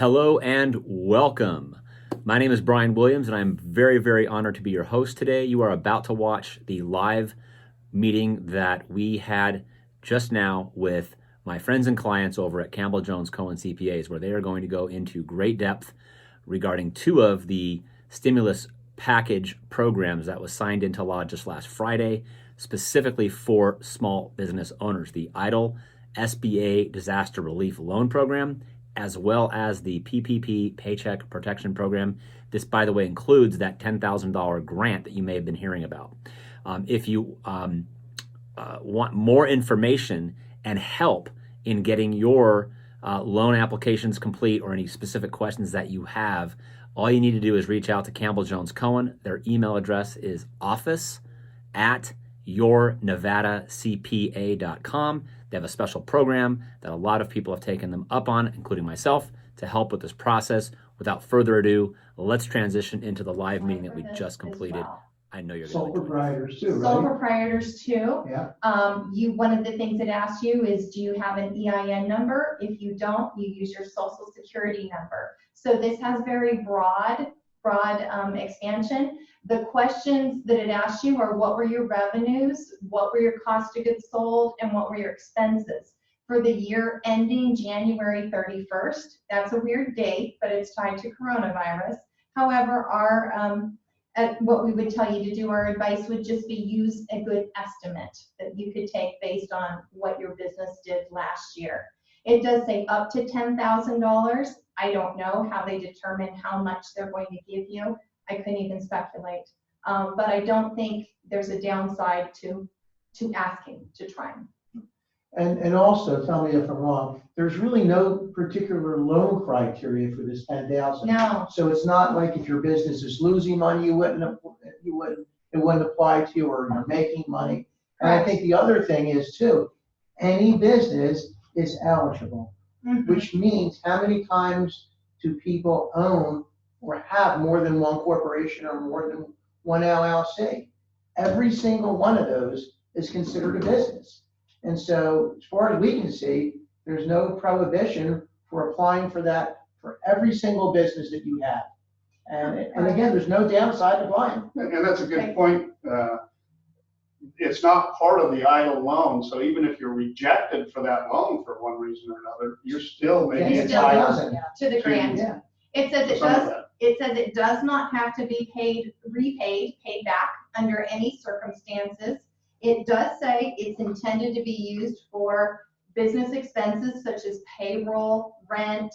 Hello and welcome. My name is Brian Williams, and I'm very, very honored to be your host today. You are about to watch the live meeting that we had just now with my friends and clients over at Campbell Jones Cohen CPAs, where they are going to go into great depth regarding two of the stimulus package programs that was signed into law just last Friday, specifically for small business owners, the EIDL SBA Disaster Relief Loan Program, as well as the PPP Paycheck Protection Program. This, by the way, includes that $10,000 grant that you may have been hearing about. If you want more information and help in getting your loan applications complete or any specific questions that you have, all you need to do is reach out to Campbell Jones Cohen. Their email address is office@yournevadacpa.com. They have a special program that a lot of people have taken them up on, including myself, to help with this process. Without further ado, let's transition into the live meeting that we just completed. I know you're going to Sole proprietors too, Sole right? proprietors too. Yeah. One of the things it asks you is, do you have an EIN number? If you don't, you use your social security number. So this has very broad expansion. The questions that it asks you are, what were your revenues? What were your cost of goods sold? And what were your expenses? For the year ending January 31st, that's a weird date, but it's tied to coronavirus. However, what we would tell you to do, our advice would just be use a good estimate that you could take based on what your business did last year. It does say up to $10,000. I don't know how they determine how much they're going to give you. I couldn't even speculate. But I don't think there's a downside to asking to try. And also, tell me if I'm wrong, there's really no particular loan criteria for this 10,000. No. So it's not like if your business is losing money, it wouldn't apply to you, or you're making money. And I think the other thing is too, any business is eligible, which means how many times do people own or have more than one corporation or more than one LLC? Every single one of those is considered a business. And so, as far as we can see, there's no prohibition for applying for that for every single business that you have. And again, there's no downside to applying. And that's a good point. It's not part of the EIDL loan, so even if you're rejected for that loan for one reason or another, you're still maybe Yeah, entitled To the grant. Yeah. It says to some of that. it does not have to be paid back under any circumstances. It does say it's intended to be used for business expenses such as payroll, rent,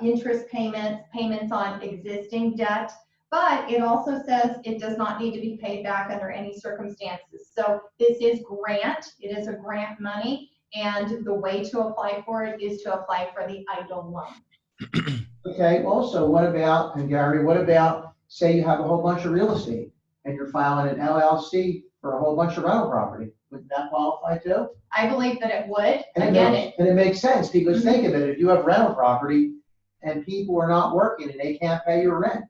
interest payments on existing debt, but it also says it does not need to be paid back under any circumstances. So this is grant, it is a grant money, and the way to apply for it is to apply for the EIDL loan. Okay, also, and Gary, what about, say you have a whole bunch of real estate and you're filing an LLC for a whole bunch of rental property? Wouldn't that qualify too? I believe that it would. And it makes sense, because think of it, if you have rental property and people are not working and they can't pay your rent,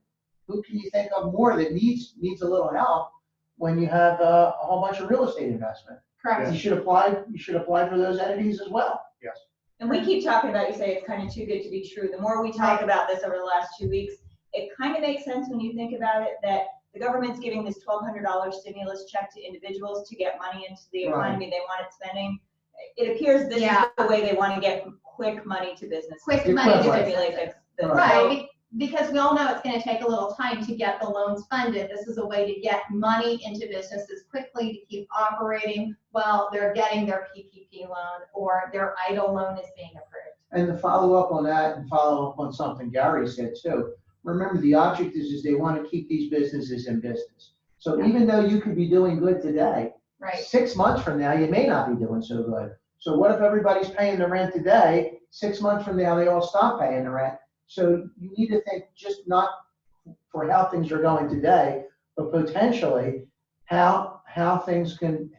who can you think of more that needs a little help when you have a whole bunch of real estate investment? Correct. You should apply for those entities as well. Yes. And we keep talking about, you say it's kind of too good to be true. The more we talk about this over the last 2 weeks, it kind of makes sense when you think about it, that the government's giving this $1,200 stimulus check to individuals to get money into the economy they want it spending. It appears this is the way they want to get quick money to business. Quick money to stimulate businesses. the Right, because we all know it's going to take a little time to get the loans funded. This is a way to get money into businesses quickly to keep operating while they're getting their PPP loan or their EIDL loan is being approved. And to follow up on that and follow up on something Gary said too, remember the object is they want to keep these businesses in business. So even though you could be doing good today, Right. 6 months from now, you may not be doing so good. So what if everybody's paying the rent today, 6 months from now, they all stop paying the rent? So you need to think just not for how things are going today, but potentially how things can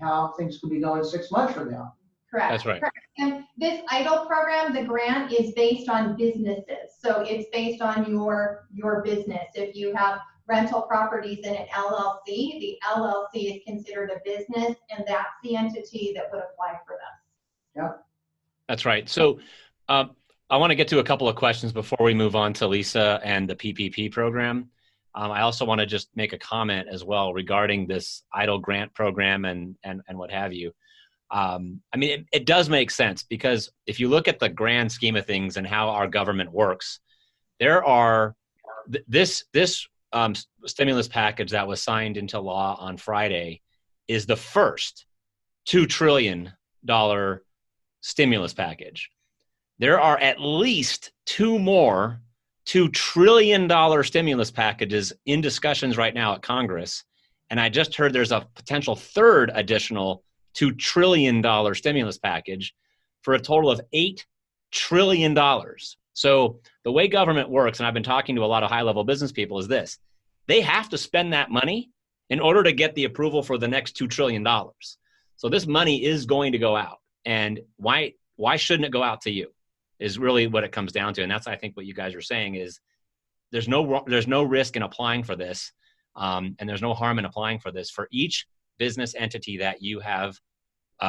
be going 6 months from now. Correct. That's right. Correct. And this EIDL program, the grant is based on businesses. So it's based on your business. If you have rental properties in an LLC, the LLC is considered a business, and that's the entity that would apply for this. That's right. So I want to get to a couple of questions before we move on to Lisa and the PPP program. I also want to just make a comment as well regarding this EIDL grant program and what have you. I mean, it does make sense, because if you look at the grand scheme of things and how our government works, there are this stimulus package that was signed into law on Friday is the first $2 trillion stimulus package. There are at least two more $2 trillion stimulus packages in discussions right now at Congress. And I just heard there's a potential third additional $2 trillion stimulus package for a total of $8 trillion. So the way government works, and I've been talking to a lot of high-level business people, is this: they have to spend that money in order to get the approval for the next $2 trillion. So this money is going to go out. And why shouldn't it go out to you is really what it comes down to. And that's, I think, what you guys are saying is there's no risk in applying for this, and there's no harm in applying for this for each business entity that you have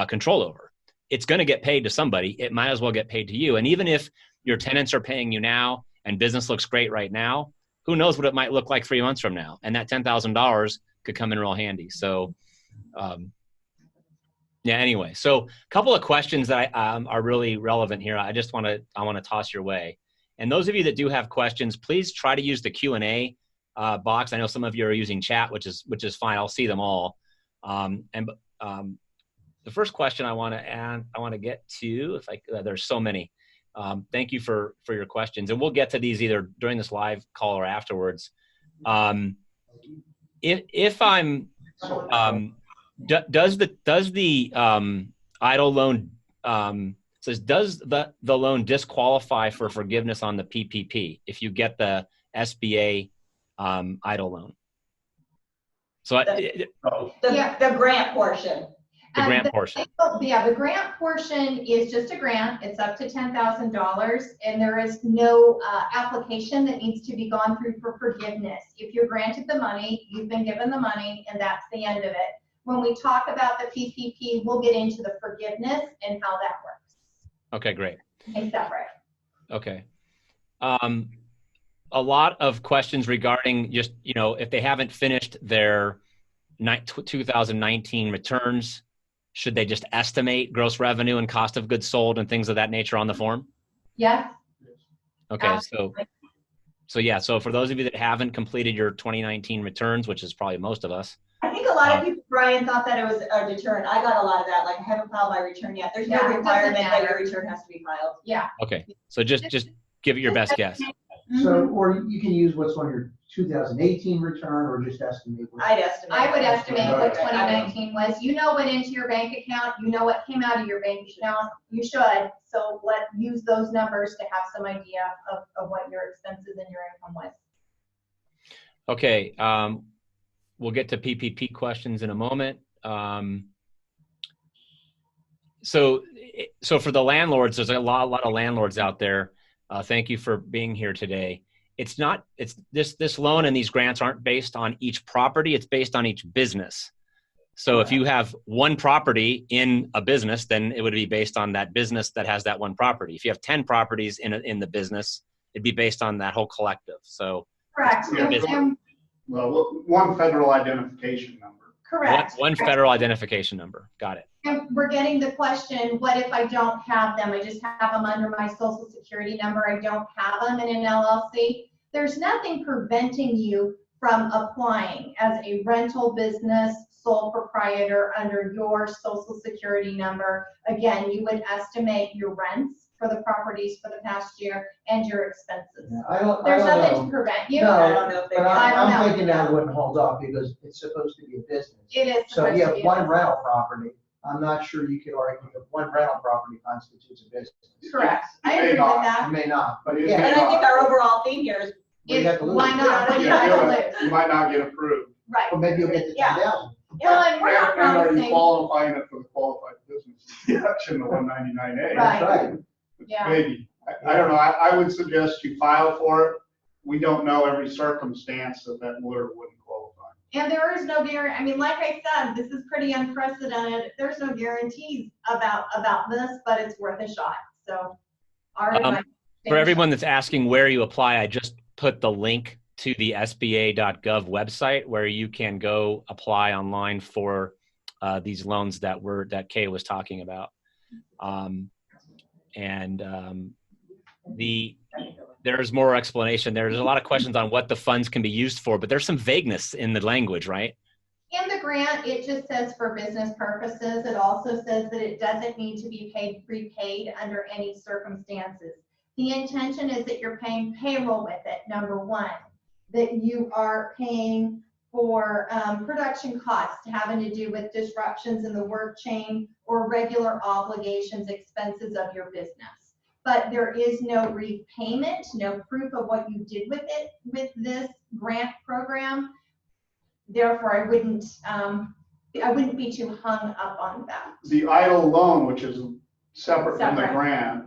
control over. It's going to get paid to somebody. It might as well get paid to you. And even if your tenants are paying you now and business looks great right now, who knows what it might look like 3 months from now? And that $10,000 could come in real handy. So, yeah, anyway, so a couple of questions that are really relevant here. I want to toss your way. And those of you that do have questions, please try to use the Q&A box. I know some of you are using chat, which is fine. I'll see them all. The first question I want to get to, there's so many. Thank you for your questions, and we'll get to these either during this live call or afterwards. If I'm does the EIDL loan says does the loan disqualify for forgiveness on the PPP if you get the SBA EIDL loan? So The grant portion. the grant portion. Yeah, the grant portion is just a grant. It's up to $10,000, and there is no application that needs to be gone through for forgiveness. If you're granted the money, you've been given the money, and that's the end of it. When we talk about the PPP, we'll get into the forgiveness and how that works. Okay, great. It's separate. Okay. A lot of questions regarding just, if they haven't finished their 2019 returns, should they just estimate gross revenue and cost of goods sold and things of that nature on the form? Yes. Okay, Absolutely. so for those of you that haven't completed your 2019 returns, which is probably most of us. I think a lot of people, Brian, thought that it was a deterrent. I got a lot of that, like I haven't filed my return yet. There's no Yeah, it doesn't requirement that your matter. return has to be filed. Yeah. Okay, so just give it your best guess. So, or you can use what's on your 2018 return, or just estimate. I'd estimate. I would estimate what Right. 2019 was. You know what into your bank account, you know what came out of your bank account, you should. So use those numbers to have some idea of what your expenses and your income was. Okay, we'll get to PPP questions in a moment. So for the landlords, there's a lot of landlords out there. Thank you for being here today. This loan and these grants aren't based on each property. It's based on each business. So if you have one property in a business, then it would be based on that business that has that one property. If you have 10 properties in the business, it'd be based on that whole collective. So Correct. Yeah. Well, one federal identification number. Correct. one federal identification number. Got it. And we're getting the question, what if I don't have them? I just have them under my social security number. I don't have them in an LLC. There's nothing preventing you from applying as a rental business sole proprietor under your social security number. Again, you would estimate your rents for the properties for the past year and your expenses. Yeah, I don't There's nothing know. to prevent you. No, I don't know if they But I don't know. I'm thinking that wouldn't hold up because it's supposed to be a business. It is So supposed you to have be. one rental property. I'm not sure you could argue that one rental property constitutes a business. Correct. I May agree with not. You that. may not, but It yeah. may And I think our overall theme here is, What do you have to lose? Why not? What do you Yeah, have to you lose? might not get approved. Right. Well, maybe you'll get the Yeah. 10,000. Well, and we're not And are you promising. qualifying it for the qualified business deduction, the 199A? Right. That's right. Yeah. Maybe. I don't know. I would suggest you file for it. We don't know every circumstance that lawyer wouldn't qualify. And there is no guarantee. I mean, like I said, this is pretty unprecedented. There's no guarantees about this, but it's worth a shot. So our advice. For everyone that's asking where you apply, I just put the link to the SBA.gov website where you can go apply online for these loans that Kay was talking about. There's more explanation. There's a lot of questions on what the funds can be used for, but there's some vagueness in the language, right? In the grant, it just says for business purposes. It also says that it doesn't need to be prepaid under any circumstances. The intention is that you're paying payroll with it, number one, that you are paying for production costs having to do with disruptions in the work chain or regular obligations, expenses of your business. But there is no repayment, no proof of what you did with it, with this grant program. Therefore, I wouldn't be too hung up on that. The EIDL loan, which is separate from the Separate. grant,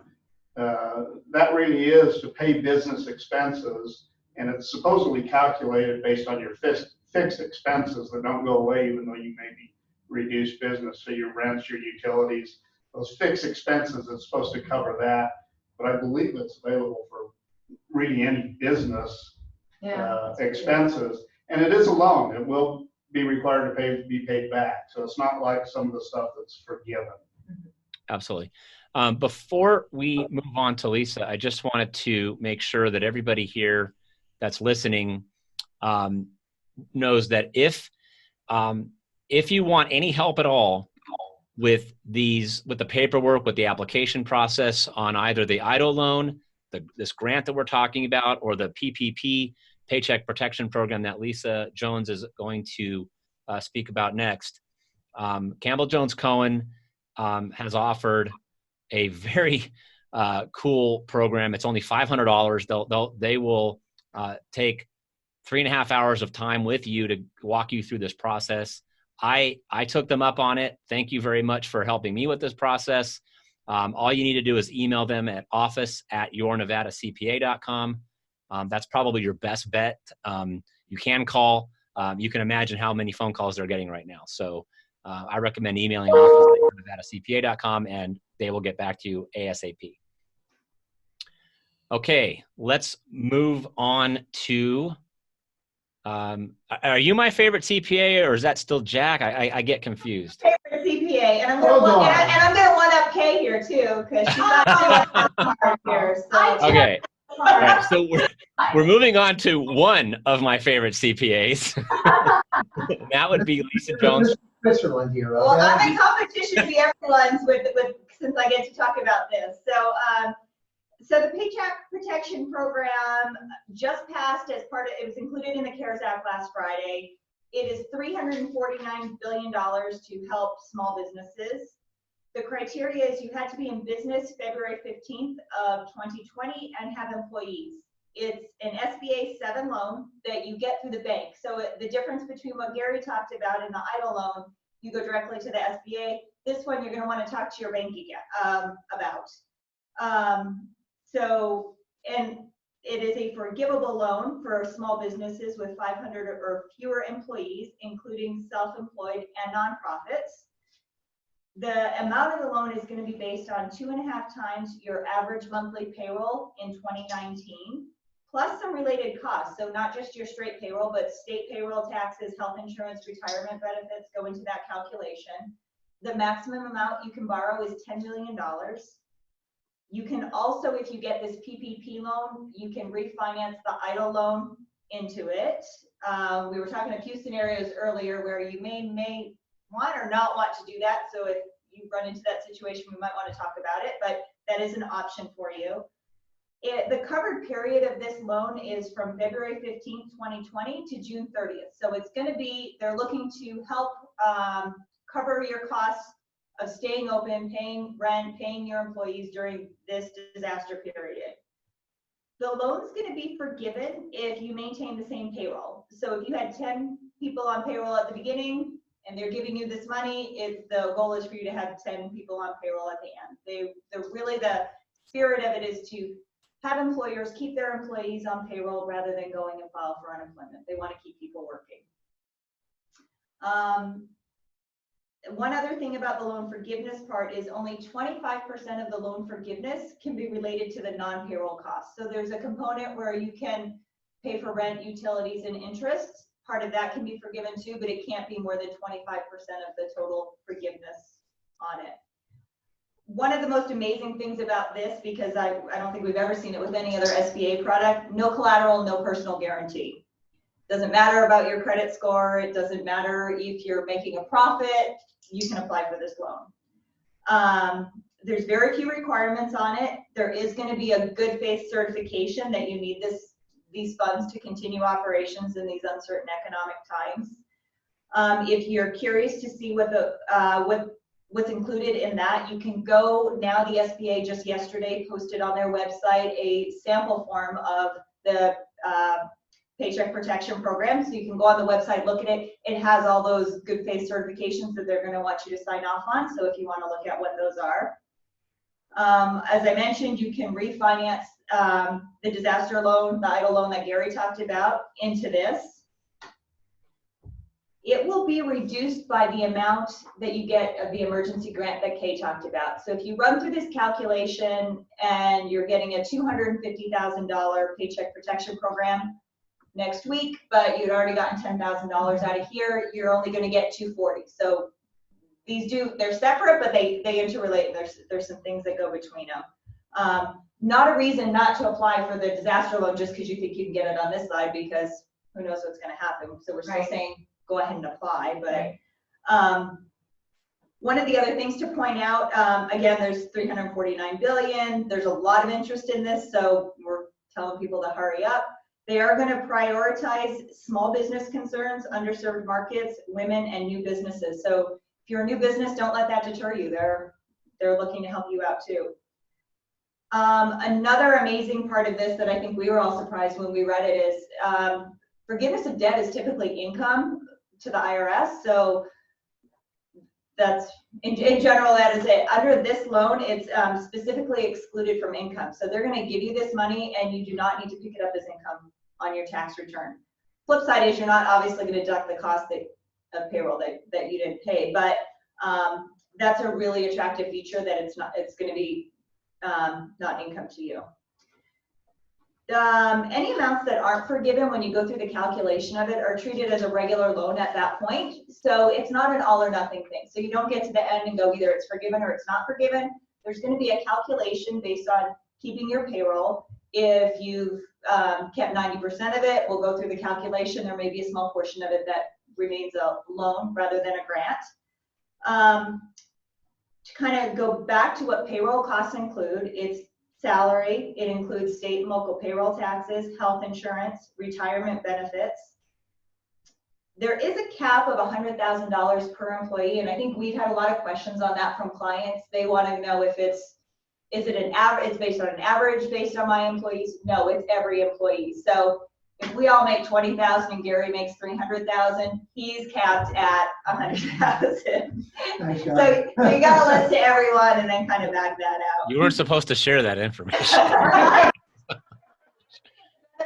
that really is to pay business expenses, and it's supposedly calculated based on your fixed expenses that don't go away even though you maybe reduce business. So your rents, your utilities, those fixed expenses, it's supposed to cover that. But I believe it's available for really any business expenses. And it is a loan. It will be required to be paid back. So it's not like some of the stuff that's forgiven. Absolutely. Before we move on to Lisa, I just wanted to make sure that everybody here that's listening knows that if you want any help at all with the paperwork, with the application process on either the EIDL loan, this grant that we're talking about, or the PPP, Paycheck Protection Program that Lisa Jones is going to speak about next, Campbell Jones Cohen has offered a very cool program. It's only $500. They will take 3.5 hours of time with you to walk you through this process. I took them up on it. Thank you very much for helping me with this process. All you need to do is email them at office@yournevadacpa.com. That's probably your best bet. You can call. You can imagine how many phone calls they're getting right now. So I recommend emailing office@yournevadacpa.com, and they will get back to you ASAP. Okay, let's move on to, are you my favorite CPA, or is that still Jack? I get confused. Favorite CPA, and I'm gonna one up Kay here too, because she's not doing here. So. Okay. All right, so we're moving on to one of my favorite CPAs. That would be Lisa Jones. Switzerland here. Well, I'm in competition to be everyone's with since I get to talk about this. So, so the Paycheck Protection Program just passed as part of, it was included in the CARES Act last Friday. It is $349 billion to help small businesses. The criteria is you had to be in business February 15th of 2020 and have employees. It's an SBA 7 loan that you get through the bank. So the difference between what Gary talked about in the EIDL loan, you go directly to the SBA. This one you're going to want to talk to your bank again about. So, and it is a forgivable loan for small businesses with 500 or fewer employees, including self-employed and nonprofits. The amount of the loan is going to be based on 2.5 times your average monthly payroll in 2019, plus some related costs. So not just your straight payroll, but state payroll, taxes, health insurance, retirement benefits go into that calculation. The maximum amount you can borrow is $10 million. You can also, if you get this PPP loan, you can refinance the EIDL loan into it. We were talking a few scenarios earlier where you may want or not want to do that. So if you run into that situation, we might want to talk about it, but that is an option for you. The covered period of this loan is from February 15th, 2020 to June 30th. So it's going to be, they're looking to help cover your costs of staying open, paying rent, paying your employees during this disaster period. The loan's going to be forgiven if you maintain the same payroll. So if you had 10 people on payroll at the beginning and they're giving you this money, the goal is for you to have 10 people on payroll at the end. Really the spirit of it is to have employers keep their employees on payroll rather than going and file for unemployment. They want to keep people working. One other thing about the loan forgiveness part is only 25% of the loan forgiveness can be related to the non-payroll costs. So there's a component where you can pay for rent, utilities, and interest. Part of that can be forgiven too, but it can't be more than 25% of the total forgiveness on it. One of the most amazing things about this, because I don't think we've ever seen it with any other SBA product, no collateral, no personal guarantee. Doesn't matter about your credit score. It doesn't matter if you're making a profit, you can apply for this loan. There's very few requirements on it. There is going to be a good faith certification that you need these funds to continue operations in these uncertain economic times. If you're curious to see what's included in that, you can go now. The SBA just yesterday posted on their website a sample form of the Paycheck Protection Program. So you can go on the website, look at it. It has all those good faith certifications that they're going to want you to sign off on. So if you want to look at what those are. As I mentioned, you can refinance the disaster loan, the EIDL loan that Gary talked about, into this. It will be reduced by the amount that you get of the emergency grant that Kay talked about. So if you run through this calculation and you're getting a $250,000 Paycheck Protection Program next week, but you'd already gotten $10,000 out of here, you're only going to get $240,000. So they're separate, but they interrelate. There's some things that go between them. Not a reason not to apply for the disaster loan just because you think you can get it on this side, because who knows what's going to happen. So we're still saying go ahead and apply. But one of the other things to point out, again, there's $349 billion. There's a lot of interest in this, so we're telling people to hurry up. They are going to prioritize small business concerns, underserved markets, women, and new businesses. So if you're a new business, don't let that deter you. They're looking to help you out too. Another amazing part of this that I think we were all surprised when we read it is forgiveness of debt is typically income to the IRS. So that's in general, that is it. Under this loan, it's specifically excluded from income. So they're going to give you this money and you do not need to pick it up as income on your tax return. Flip side is you're not obviously going to deduct the cost of payroll that you didn't pay, but that's a really attractive feature that it's going to be not income to you. Any amounts that aren't forgiven when you go through the calculation of it are treated as a regular loan at that point. So it's not an all or nothing thing. So you don't get to the end and go either it's forgiven or it's not forgiven. There's going to be a calculation based on keeping your payroll. If you've kept 90% of it, we'll go through the calculation. There may be a small portion of it that remains a loan rather than a grant. To kind of go back to what payroll costs include, it's salary, it includes state and local payroll taxes, health insurance, retirement benefits. There is a cap of $100,000 per employee, and I think we've had a lot of questions on that from clients. They want to know if is it an average, it's based on an average based on my employees? No, it's every employee. So if we all make $20,000 and Gary makes $300,000, he's capped at $100,000. Nice So job. you got to list to everyone and then kind of back that out. You weren't supposed to share that information.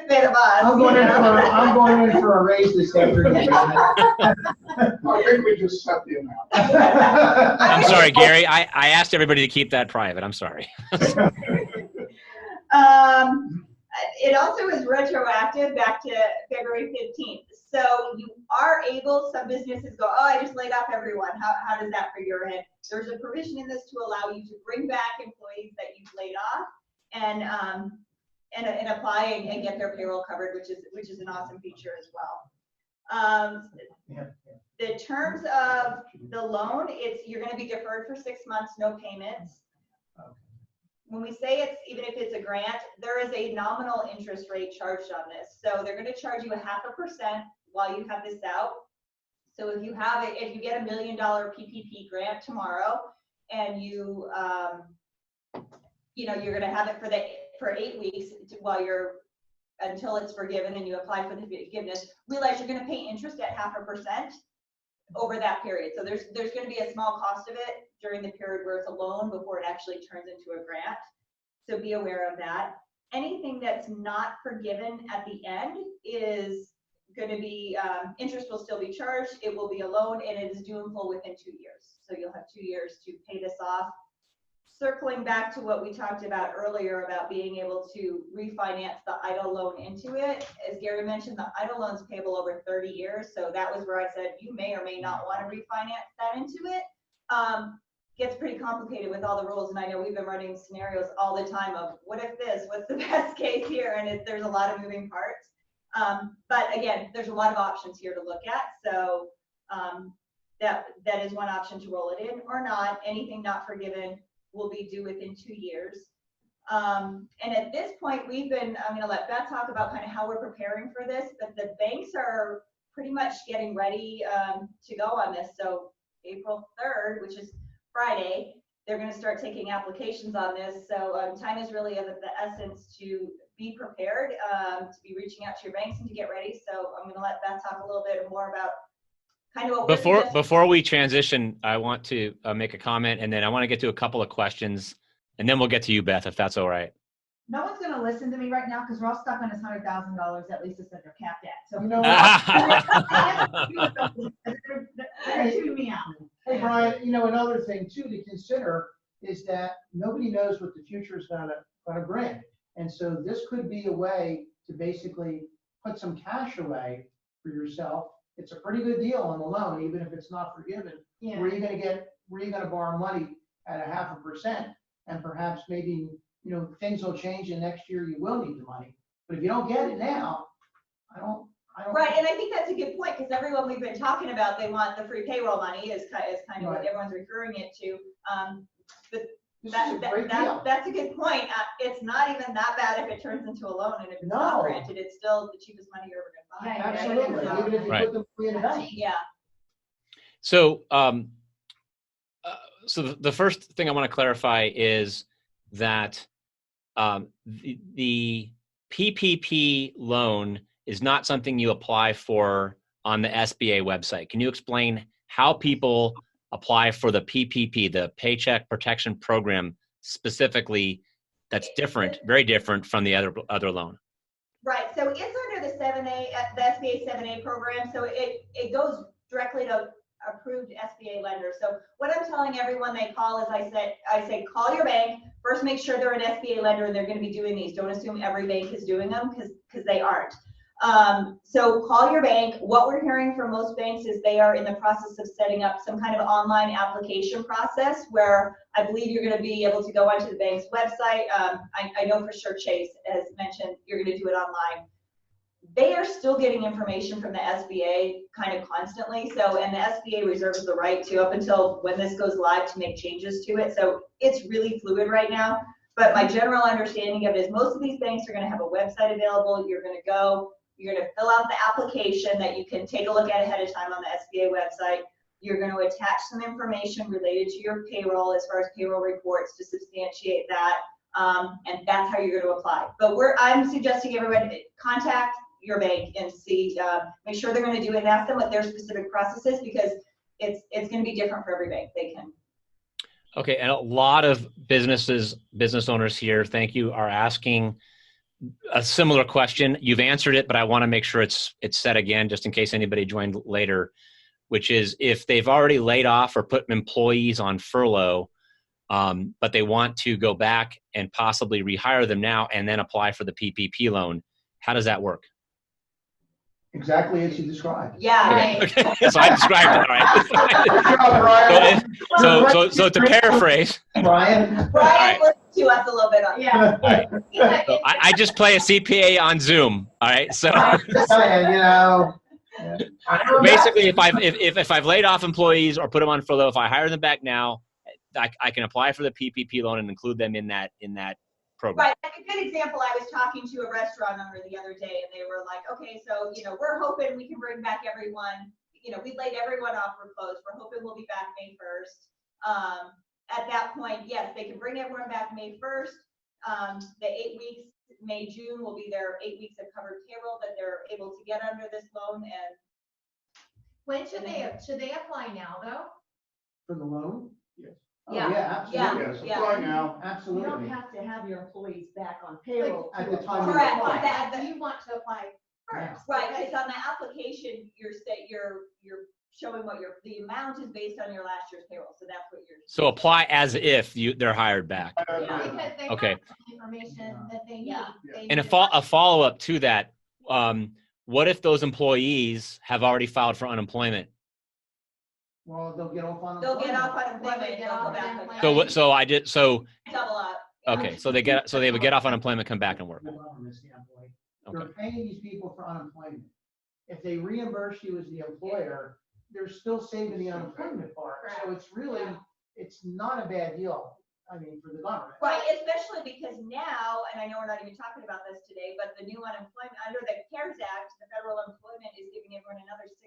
Bit of us, I'm going in for a raise this afternoon. I think we just set the amount. I'm sorry, Gary. I asked everybody to keep that private. I'm sorry. It also is retroactive back to February 15th. So you are able, some businesses go, oh, I just laid off everyone. How does that figure in? There's a provision in this to allow you to bring back employees that you've laid off and apply and get their payroll covered, which is an awesome feature as well. The terms of the loan, you're going to be deferred for 6 months, no payments. When we say even if it's a grant, there is a nominal interest rate charged on this. So they're going to charge you 0.5% while you have this out. So if you get $1 million PPP grant tomorrow, and you're going to have it for 8 weeks until it's forgiven and you apply for the forgiveness, realize you're going to pay interest at 0.5% over that period. So there's going to be a small cost of it during the period where it's a loan before it actually turns into a grant. So be aware of that. Anything that's not forgiven at the end going to be, interest will still be charged. It will be a loan and it is due in full within 2 years. So you'll have 2 years to pay this off. Circling back to what we talked about earlier about being able to refinance the EIDL loan into it, as Gary mentioned, the EIDL loan's payable over 30 years. So that was where I said you may or may not want to refinance that into it. Gets pretty complicated with all the rules, and I know we've been running scenarios all the time of what if this, what's the best case here, and there's a lot of moving parts. But again, there's a lot of options here to look at. So that is one option to roll it in or not. Anything not forgiven will be due within 2 years. And at this point, I'm going to let Beth talk about kind of how we're preparing for this, but the banks are pretty much getting ready to go on this. So April 3rd, which is Friday, they're going to start taking applications on this. So time is really of the essence to be prepared, to be reaching out to your banks and to get ready. So I'm going to let Beth talk a little bit more about kind of what Before we transition, I want to make a comment, and then I want to get to a couple of questions, and then we'll get to you, Beth, if that's all right. No one's gonna listen to me right now because we're all stuck on this $100,000 at least it's that they're capped at. So You know they're shooting me out. Hey, Brian, another thing too to consider is that nobody knows what the future is gonna bring. And so this could be a way to basically put some cash away for yourself. It's a pretty good deal on the loan, even if it's not forgiven. Yeah. Where are you gonna borrow money at 0.5%? And perhaps maybe, things will change and next year you will need the money. But if you don't get it now, I don't. Right, and I think that's a good point, because everyone we've been talking about, they want the free payroll money is kind of what Right. everyone's referring it to. This is a great deal. That's a good point. It's not even that bad if it turns into a loan, and if it's No. not granted, it's still the cheapest money you're ever gonna buy. Yeah, Absolutely, yeah. even if you Right. put them free in the bank. Yeah, So, so the first thing I want to clarify is that the PPP loan is not something you apply for on the SBA website. Can you explain how people apply for the PPP, the Paycheck Protection Program specifically, that's different, very different from the other loan? right. So it's under the 7A, the SBA 7A program. So it goes directly to approved SBA lenders. So what I'm telling everyone they call is I say, call your bank. First, make sure they're an SBA lender and they're going to be doing these. Don't assume every bank is doing them because they aren't. So call your bank. What we're hearing from most banks is they are in the process of setting up some kind of online application process where I believe you're going to be able to go onto the bank's website. I know for sure Chase has mentioned you're going to do it online. They are still getting information from the SBA kind of constantly. So, and the SBA reserves the right to, up until when this goes live, to make changes to it. So it's really fluid right now. But my general understanding of it is most of these banks are going to have a website available. You're going to go, you're going to fill out the application that you can take a look at ahead of time on the SBA website. You're going to attach some information related to your payroll as far as payroll reports to substantiate that. And that's how you're going to apply. But I'm suggesting everyone contact your bank and see, make sure they're going to do it and ask them what their specific process is, because it's going to be different for every bank. They can. Okay, and a lot of business owners here, thank you, are asking a similar question. You've answered it, but I want to make sure it's said again, just in case anybody joined later, which is if they've already laid off or put employees on furlough, but they want to go back and possibly rehire them now and then apply for the PPP loan, how does that work? Exactly as you described. Yeah. Right. Okay, so I described it, all right. Good job, Brian. So to paraphrase, Brian. Brian listened to us a little bit on Yeah. so I just play a CPA on Zoom, all right? So basically, if I've laid off employees or put them on furlough, if I hire them back now, I can apply for the PPP loan and include them in that program. Right, like a good example, I was talking to a restaurant owner the other day and they were like, okay, so, we're hoping we can bring back everyone, we laid everyone off, we're closed, we're hoping we'll be back May 1st. At that point, yes, they can bring everyone back May 1st. The 8 weeks, May, June will be their 8 weeks of covered payroll that they're able to get under this loan. And When should they apply now though? For the loan? Yes. Oh, Yeah. yeah, absolutely. Yes, yeah. apply now. You don't Absolutely. have to have your employees back on payroll. At to the time apply. you Correct. apply. Do you want to apply first. Right, because on the application, you're showing what the amount is based on your last year's payroll, so that's what you're. So apply as if they're hired back. Yeah. Because they Okay. have the information that they need. Yeah. They And need to- a follow-up to that, what if those employees have already filed for unemployment? Well, they'll get off on. They'll get off They unemployment, would and get they'll go off back. unemployment. So what, so I did, so, Double up. Yeah. okay, so they would get off unemployment, come back and work. From a government standpoint. Okay. You're paying these people for unemployment. If they reimburse you as the employer, they're still saving the unemployment part. So it's really, it's not a bad deal. I mean, for the government. Right, especially because now, and I know we're not even talking about this today, but the new unemployment, under the CARES Act, the federal employment is giving everyone another $600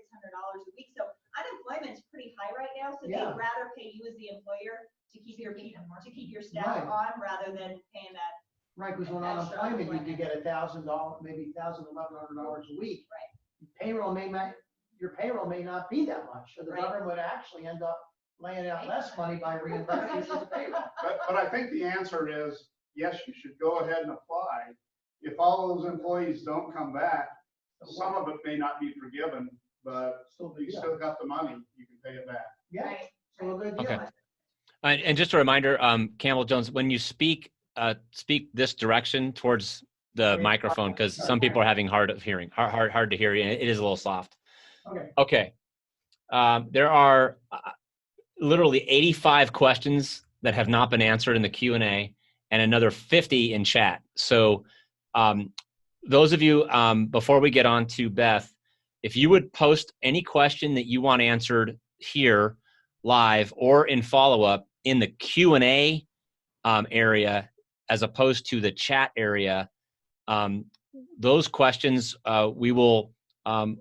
a week. So unemployment's pretty high right now, so Yeah. they'd rather pay you as the employer to keep your Right. staff on rather than paying that. Right, because on Extra unemployment, you unemployment. could get $1,000, maybe $1,100 a week. Right. Payroll your payroll may not be that much, so the Right. government would actually end up laying out less money by reimbursing you for the payroll. But I think the answer is, yes, you should go ahead and apply. If all those employees don't come back, some of it may not be forgiven, but Still you good. still got the money, you can pay it back. Yeah, Right. so a good deal. Okay. And just a reminder, Campbell Jones, when you speak this direction towards the microphone, because some people are having hard to hear you, and it is a little soft. Okay. Okay. There are literally 85 questions that have not been answered in the Q&A and another 50 in chat. So those of you, before we get on to Beth, if you would post any question that you want answered here live or in follow-up in the Q&A area as opposed to the chat area, those questions we will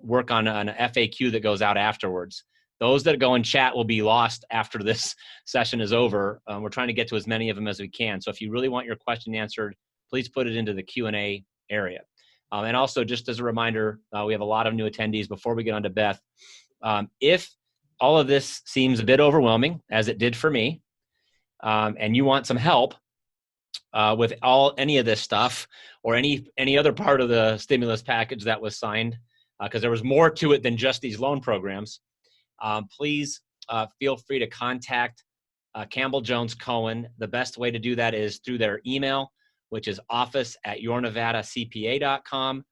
work on an FAQ that goes out afterwards. Those that go in chat will be lost after this session is over. We're trying to get to as many of them as we can. So if you really want your question answered, please put it into the Q&A area. And also, just as a reminder, we have a lot of new attendees. Before we get on to Beth, if all of this seems a bit overwhelming, as it did for me, and you want some help with any of this stuff or any other part of the stimulus package that was signed, because there was more to it than just these loan programs, please feel free to contact Campbell Jones Cohen. The best way to do that is through their email, which is office@yournevadacpa.com.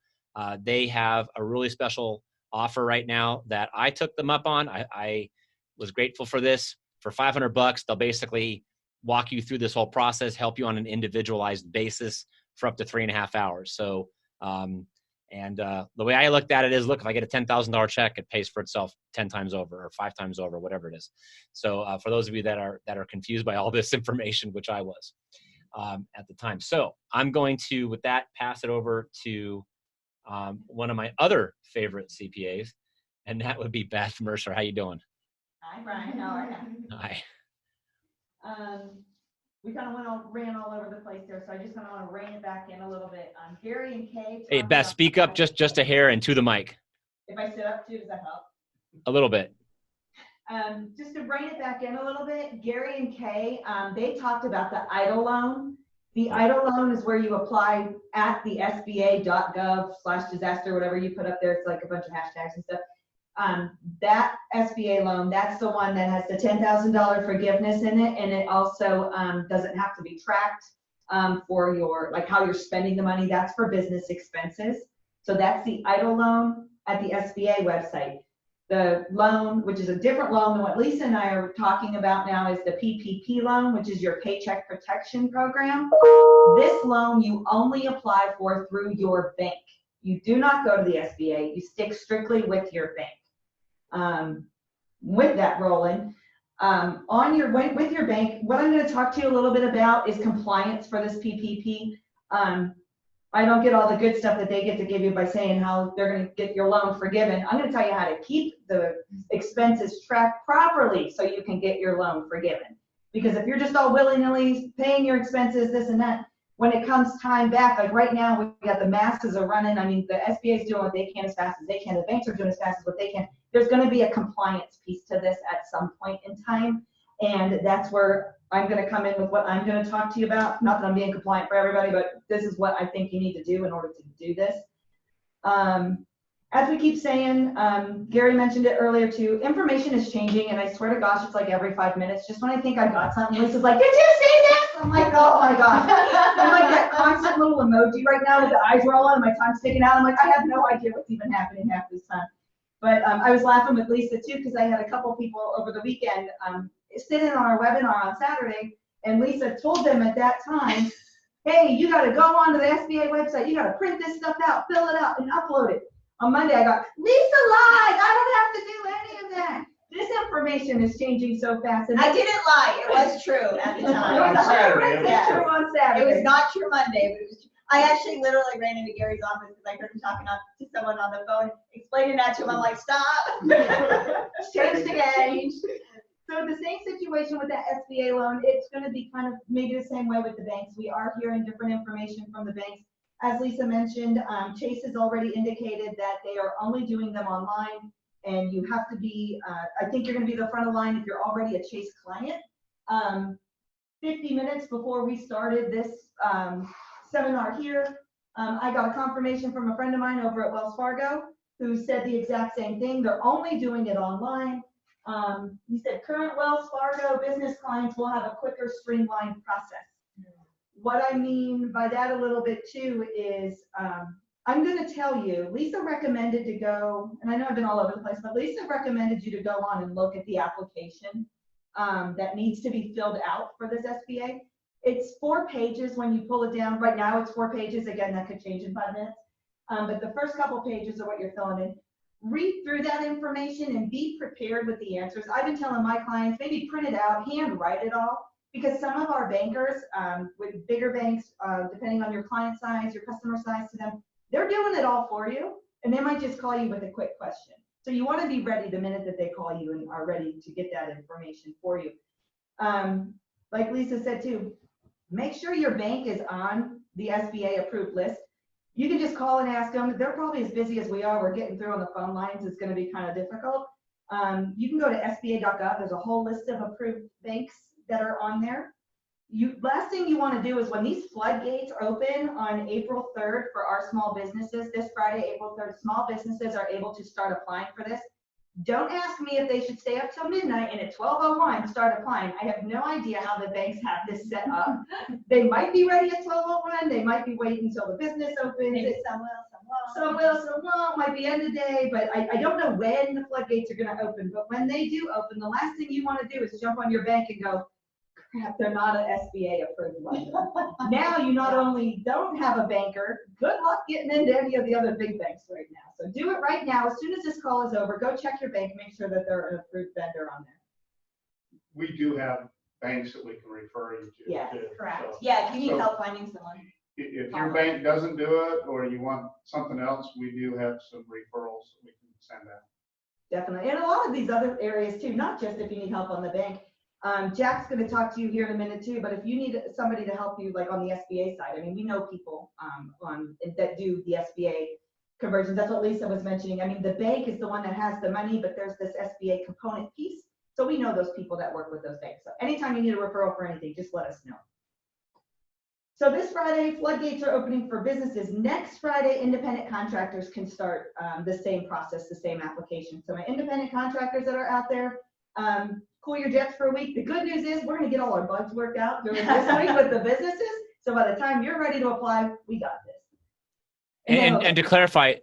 They have a really special offer right now that I took them up on. I was grateful for this. For $500, they'll basically walk you through this whole process, help you on an individualized basis for up to 3.5 hours. So, the way I looked at it is, look, if I get a $10,000 check, it pays for itself 10 times over or 5 times over, whatever it is. So for those of you that are confused by all this information, which I was at the time. So I'm going to, with that, pass it over to one of my other favorite CPAs, and that would be Beth Mercer. How you doing? Hi, Brian, how are you? Hi. We kind of ran all over the place there, so I just kind of want to rein it back in a little bit. Gary and Kay. Hey, talked Beth, about- speak up just a hair and to the mic. If I sit up too, does that help? A little bit. Just to bring it back in a little bit, Gary and Kay, they talked about the EIDL loan. The EIDL loan is where you apply at the sba.gov/disaster, whatever you put up there. It's like a bunch of hashtags and stuff. That SBA loan, that's the one that has the $10,000 forgiveness in it, and it also doesn't have to be tracked for your, like how you're spending the money. That's for business expenses. So that's the EIDL loan at the SBA website. The loan, which is a different loan than what Lisa and I are talking about now, is the PPP loan, which is your Paycheck Protection Program. This loan you only apply for through your bank. You do not go to the SBA. You stick strictly with your bank. With that rolling, with your bank, what I'm going to talk to you a little bit about is compliance for this PPP. I don't get all the good stuff that they get to give you by saying how they're going to get your loan forgiven. I'm going to tell you how to keep the expenses tracked properly so you can get your loan forgiven. Because if you're just all willy-nilly paying your expenses, this and that, when it comes time back, like right now, we got the masses are running. I mean, the SBA is doing what they can as fast as they can. The banks are doing as fast as what they can. There's going to be a compliance piece to this at some point in time. And that's where I'm going to come in with what I'm going to talk to you about. Not that I'm being compliant for everybody, but this is what I think you need to do in order to do this. As we keep saying, Gary mentioned it earlier too, information is changing, and I swear to gosh, it's like every 5 minutes. Just when I think I got something, Lisa's like, did you see this? I'm like, oh my gosh. I'm like that constant little emoji right now with the eyes rolling and my tongue sticking out. I'm like, I have no idea what's even happening half this time. But I was laughing with Lisa too, because I had a couple people over the weekend sitting on our webinar on Saturday, and Lisa told them at that time, hey, you got to go onto the SBA website. You got to print this stuff out, fill it out, and upload it. On Monday, I got, Lisa lied. I don't have to do any of that. This information is changing so fast. And I didn't lie, it was true at the It time. was Saturday, it was 100% true. true on It Saturday. was not true Monday, but it was true. I actually literally ran into Gary's office because I heard him talking to someone on the phone, explaining that to him. I'm like, stop. Change the game. So the same situation with that SBA loan, it's going to be kind of maybe the same way with the banks. We are hearing different information from the banks. As Lisa mentioned, Chase has already indicated that they are only doing them online, and you have to be, I think you're going to be the front of line if you're already a Chase client. 50 minutes before we started this seminar here, I got a confirmation from a friend of mine over at Wells Fargo who said the exact same thing. They're only doing it online. He said current Wells Fargo business clients will have a quicker, streamlined process. What I mean by that a little bit too is, I'm going to tell you, Lisa recommended to go, and I know I've been all over the place, but Lisa recommended you to go on and look at the application that needs to be filled out for this SBA. It's 4 pages when you pull it down. Right now it's 4 pages. Again, that could change in 5 minutes. But the first couple pages are what you're filling in. Read through that information and be prepared with the answers. I've been telling my clients, maybe print it out, hand write it all, because some of our bankers with bigger banks, depending on your client size, your customer size to them, they're doing it all for you, and they might just call you with a quick question. So you want to be ready the minute that they call you and are ready to get that information for you. Like Lisa said too, make sure your bank is on the SBA approved list. You can just call and ask them. They're probably as busy as we are. We're getting through on the phone lines. It's going to be kind of difficult. You can go to SBA.gov. There's a whole list of approved banks that are on there. Last thing you want to do is when these floodgates open on April 3rd for our small businesses, this Friday, April 3rd, small businesses are able to start applying for this. Don't ask me if they should stay up till midnight and at 12:01 start applying. I have no idea how the banks have this set up. They might be ready at 12:01. They might be waiting until the business opens. Maybe some will, some won't. Some will, some won't, might be end of day, but I don't know when the floodgates are going to open. But when they do open, the last thing you want to do is jump on your bank and go, crap, they're not an SBA approved lender. Now you not only don't have a banker, good luck getting into any of the other big banks right now. So do it right now. As soon as this call is over, go check your bank, make sure that they're an approved vendor on there. We do have banks that we can refer you to. Yeah, too. Correct. So Yeah, if you need So- help finding someone. If your bank doesn't do it, or you want something else, we do have some referrals that we can send out. Definitely. And a lot of these other areas too, not just if you need help on the bank. Jack's going to talk to you here in a minute too, but if you need somebody to help you like on the SBA side, I mean, we know people that do the SBA conversions. That's what Lisa was mentioning. I mean, the bank is the one that has the money, but there's this SBA component piece. So we know those people that work with those banks. So anytime you need a referral for anything, just let us know. So this Friday, floodgates are opening for businesses. Next Friday, independent contractors can start the same process, the same application. So my independent contractors that are out there, cool your jets for a week. The good news is we're going to get all our bugs worked out during this week with the businesses. So by the time you're ready to apply, we got this. And to clarify,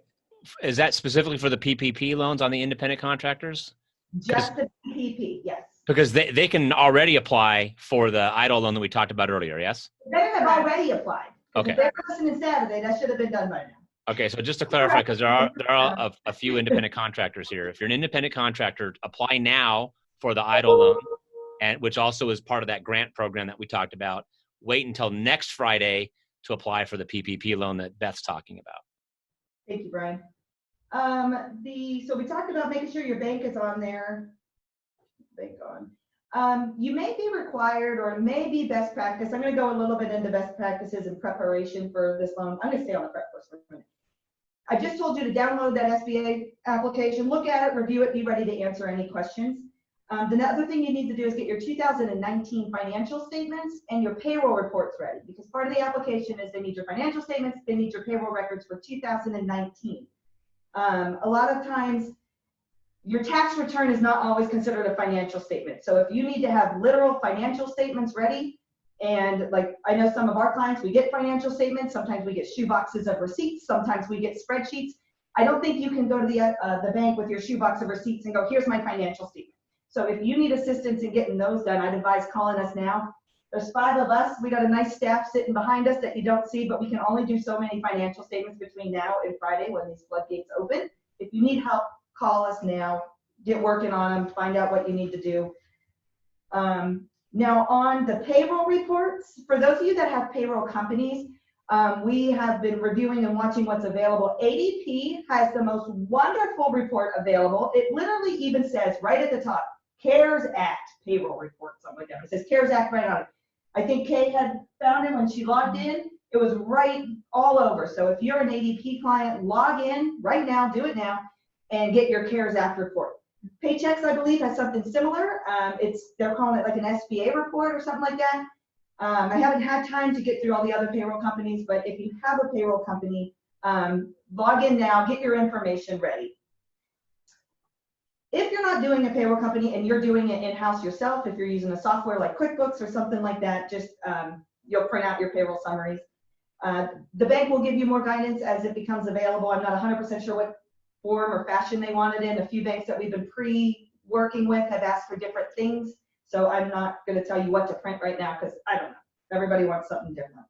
is that specifically for the PPP loans on the independent contractors? Just the PPP, yes. Because they can already apply for the idle loan that we talked about earlier, yes? They have already applied. Okay. If they were listening Saturday, that should have been done by now. Okay, so just to clarify, because there are a few independent contractors here. If you're an independent contractor, apply now for the idle loan, and which also is part of that grant program that we talked about. Wait until next Friday to apply for the PPP loan that Beth's talking about. Thank you, Brian. So we talked about making sure your bank is on there. Bank on. You may be required, or it may be best practice. I'm going to go a little bit into best practices in preparation for this loan. I'm going to stay on the prep first for a minute. I just told you to download that SBA application, look at it, review it, be ready to answer any questions. The other thing you need to do is get your 2019 financial statements and your payroll reports ready, because part of the application is they need your financial statements, they need your payroll records for 2019. A lot of times, your tax return is not always considered a financial statement. So if you need to have literal financial statements ready, and like I know some of our clients, we get financial statements, sometimes we get shoe boxes of receipts, sometimes we get spreadsheets. I don't think you can go to the bank with your shoebox of receipts and go, here's my financial statement. So if you need assistance in getting those done, I'd advise calling us now. There's 5 of us. We got a nice staff sitting behind us that you don't see, but we can only do so many financial statements between now and Friday when these floodgates open. If you need help, call us now, get working on them, find out what you need to do. Now on the payroll reports, for those of you that have payroll companies, we have been reviewing and watching what's available. ADP has the most wonderful report available. It literally even says right at the top, CARES Act payroll report, something like that. It says CARES Act right on it. I think Kate had found it when she logged in. It was right all over. So if you're an ADP client, log in right now, do it now, and get your CARES Act report. Paychex, I believe, has something similar. They're calling it like an SBA report or something like that. I haven't had time to get through all the other payroll companies, but if you have a payroll company, log in now, get your information ready. If you're not doing a payroll company and you're doing it in-house yourself, if you're using a software like QuickBooks or something like that, just you'll print out your payroll summaries. The bank will give you more guidance as it becomes available. I'm not 100% sure what form or fashion they want it in. A few banks that we've been pre-working with have asked for different things. So I'm not going to tell you what to print right now because I don't know. Everybody wants something different.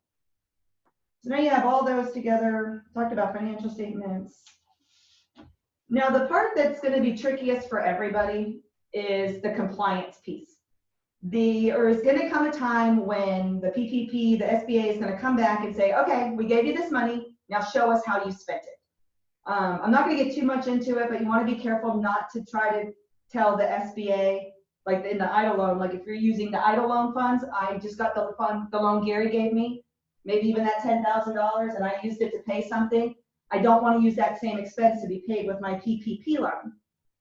So now you have all those together. Talked about financial statements. Now the part that's going to be trickiest for everybody is the compliance piece. There's going to come a time when the PPP, the SBA is going to come back and say, okay, we gave you this money, now show us how you spent it. I'm not going to get too much into it, but you want to be careful not to try to tell the SBA, like in the EIDL loan, like if you're using the EIDL loan funds, I just got the loan Gary gave me, maybe even that $10,000, and I used it to pay something. I don't want to use that same expense to be paid with my PPP loan.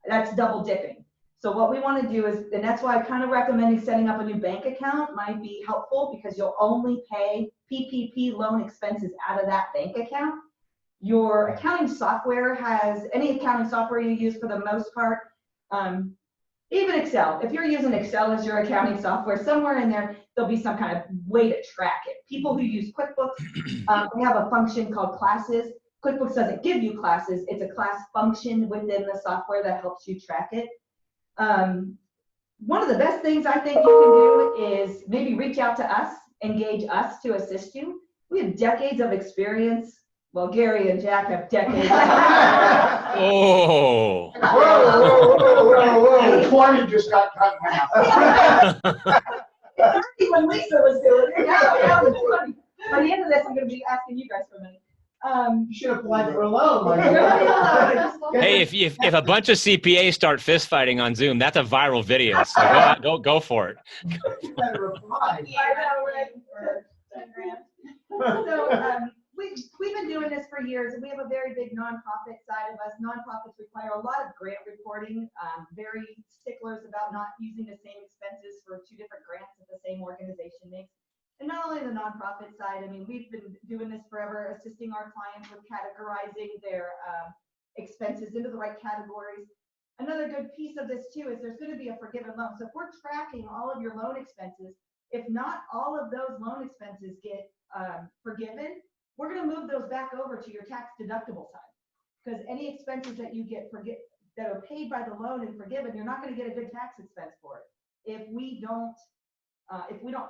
That's double dipping. So what we want to do is, and that's why I kind of recommending setting up a new bank account might be helpful because you'll only pay PPP loan expenses out of that bank account. Your accounting software has, any accounting software you use for the most part, even Excel, if you're using Excel as your accounting software, somewhere in there, there'll be some kind of way to track it. People who use QuickBooks, we have a function called classes. QuickBooks doesn't give you classes, it's a class function within the software that helps you track it. One of the best things I think you can do is maybe reach out to us, engage us to assist you. We have decades of experience. Well, Gary and Jack have decades. Oh. Whoa. 20 just got cut in half. When Lisa was doing it. Yeah, it was funny. By the end of this, I'm going to be asking you guys for money. You should apply for a loan. Hey, if a bunch of CPAs start fist fighting on Zoom, that's a viral video. So go for it. You better apply. I know, right? So we've been doing this for years, and we have a very big nonprofit side of us. Nonprofits require a lot of grant reporting, very sticklers about not using the same expenses for 2 different grants that the same organization makes. And not only the nonprofit side, I mean, we've been doing this forever, assisting our clients with categorizing their expenses into the right categories. Another good piece of this too is there's going to be a forgiven loan. So if we're tracking all of your loan expenses, if not all of those loan expenses get forgiven, we're going to move those back over to your tax deductible side. Because any expenses that you get that are paid by the loan and forgiven, you're not going to get a good tax expense for it. If we don't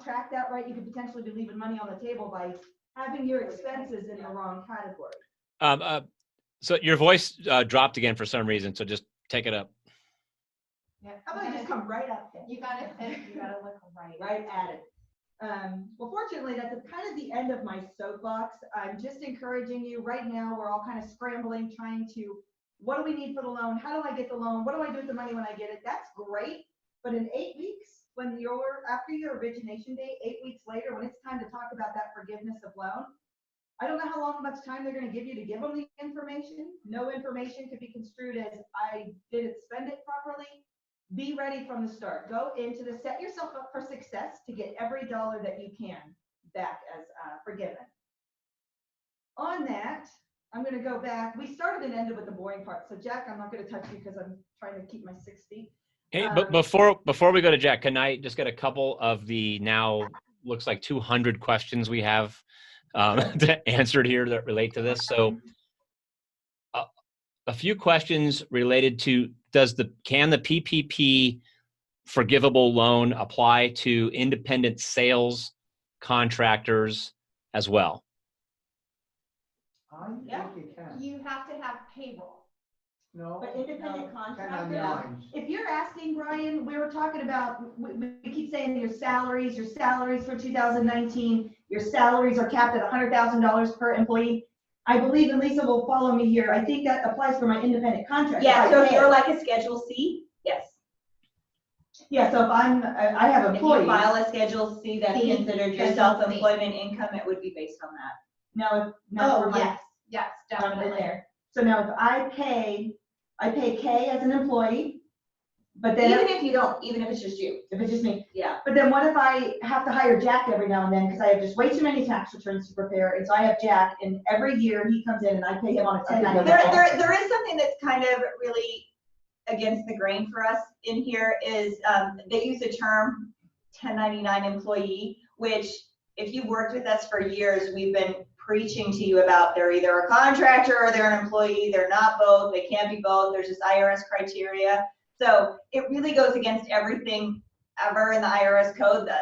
track that right, you could potentially be leaving money on the table by having your expenses in the wrong category. So your voice dropped again for some reason, so just take it up. Yeah. How about you just come right up there? You gotta look Right at it. Well, fortunately, that's kind of the end of my soapbox. I'm just encouraging you right now. We're all kind of scrambling, trying to, what do we need for the loan? How do I get the loan? What do I do with the money when I get it? That's great. But in 8 weeks, after your origination date, 8 weeks later, when it's time to talk about that forgiveness of loan, I don't know how much time they're going to give you to give them the information. No information could be construed as I didn't spend it properly. be ready from the start. Go into the, set yourself up for success to get every dollar that you can back as forgiven. On that, I'm gonna go back. We started and ended with the boring part. So Jack, I'm not gonna touch you because I'm trying to keep my 6 feet. Hey, but before we go to Jack, can I just get a couple of the now looks like 200 questions we have answered here that relate to this? So a few questions related to can the PPP forgivable loan apply to independent sales contractors as well? I Yeah. think you can. You have to have payroll. No. But independent no, contractors? 1099s. If you're asking, Brian, we were talking about, we keep saying your salaries for 2019, your salaries are capped at $100,000 per employee. I believe, and Lisa will follow me here, I think that applies for my independent contractor. Yeah, so if you're like a Schedule C, yes. Yeah, so if I have If you employees. file a Schedule C that's C, considered your Schedule C. self-employment income, it would be based on that. Now, Oh, yes, definitely. there. So now if I pay Kay as an employee, but then Even if it's just you, if it's just me, yeah. but then what if I have to hire Jack every now and then because I have just way too many tax returns to prepare, and so I have Jack, and every year he comes in and I pay him on a 1099. There is something that's kind of really against the grain for us in here is they use the term 1099 employee, which if you've worked with us for years, we've been preaching to you about they're either a contractor or they're an employee. They're not both. They can't be both. There's this IRS criteria. So it really goes against everything ever in the IRS code that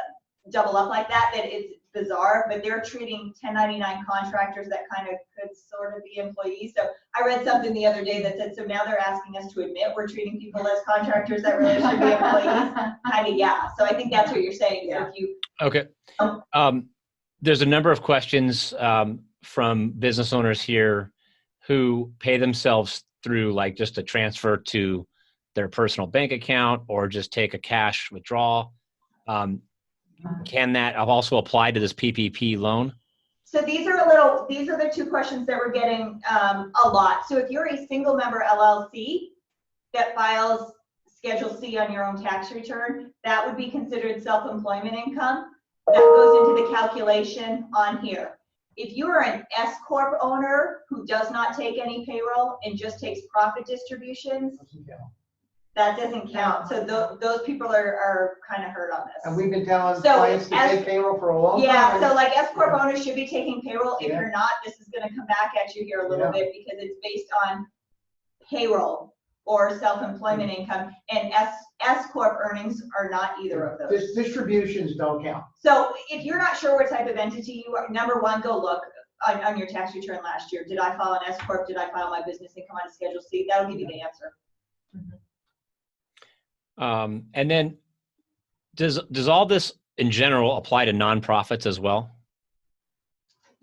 double up like that it's bizarre, but they're treating 1099 contractors that kind of could sort of be employees. So I read something the other day that said, so now they're asking us to admit we're treating people as contractors that really should be employees. Kind of, yeah. So I think that's what you're saying. So if you Okay. There's a number of questions from business owners here who pay themselves through like just a transfer to their personal bank account or just take a cash withdrawal. Can that also apply to this PPP loan? So these are the two questions that we're getting a lot. So if you're a single member LLC that files Schedule C on your own tax return, that would be considered self-employment income. That goes into the calculation on here. If you are an S Corp owner who does not take any payroll and just takes profit distributions, that doesn't count. So those people are kind of hurt on this. And we've been telling So clients to take payroll for a long time. Yeah, so like S Corp owners should be taking payroll. If Yeah. you're not, this is gonna come back at you here a little bit because it's based on payroll or self-employment income, and S Corp earnings are not either of those. Distributions don't count. So if you're not sure what type of entity you are, number one, go look on your tax return last year. Did I file an S Corp? Did I file my business income on a Schedule C? That'll give you the answer. And then does all this in general apply to nonprofits as well?